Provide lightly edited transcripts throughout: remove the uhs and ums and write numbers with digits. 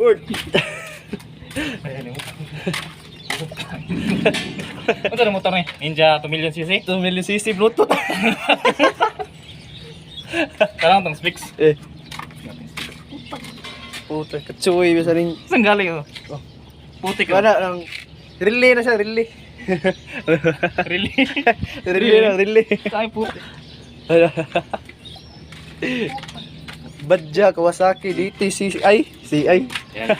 Word. Ano na motor ni? Ninja 2 million cc? 2 million cc Bluetooth. Karang tong specs. Puta, katsuy bisa ning. Saan galing oh? Putik oh. Wala nang relay na siya, relay. Really? Relay na, relay. Kaya putik. Badja Kawasaki DT CI. Yan.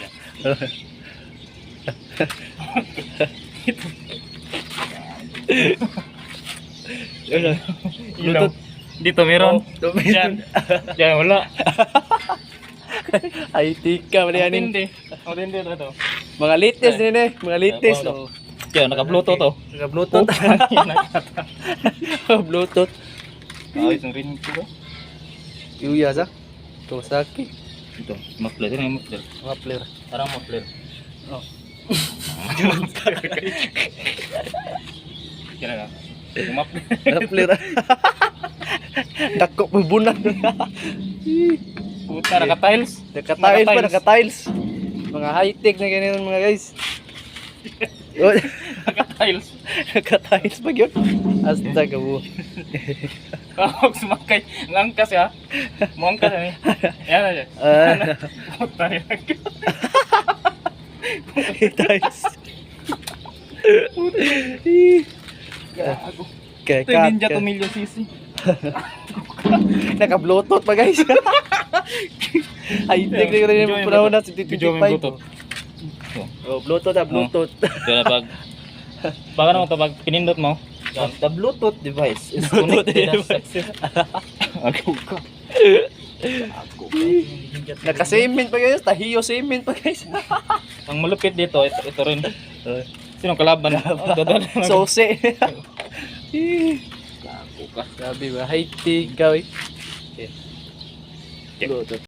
Bluetooth. Dito meron. Diyan. Diyan wala. Ay, tika, malianin. Hindi. Hindi to. Mga latest din eh, mga latest. Oh. Diyan naka-bluetooth oh. Naka-bluetooth. Bluetooth. Ayos ang rin ko. Yuya sa Kawasaki. Ito, muffler din yung muffler. Muffler. Parang muffler. Oh. Kaya na. Yung muffler. Muffler. Dako pubunan. Puta, naka-tiles. Naka-tiles pa, naka-tiles. Mga high-tech na ganyan mga guys. Naka-tiles. Naka-tiles pa yun. Astaga mo. Huwag sumakay. Ngangkas ya. Mangkas ya. Yan na siya. Puta yan. Tiles. Kaya Ito yung Ninja 2 million cc. Naka-bluetooth pa guys. High-tech na rin yung panahon na Video mo yung 25. Bluetooth. Oh, Bluetooth Bluetooth. Kaya pag baka naman ito pag pinindot mo, The Bluetooth device is Bluetooth connected device. ako ka. Naka-cement pa guys. Tahiyo cement pa guys. Ang malupit dito, ito rin. Sinong kalaban? Sose. Ako ka. Sabi ba, high-tech ka eh. Bluetooth.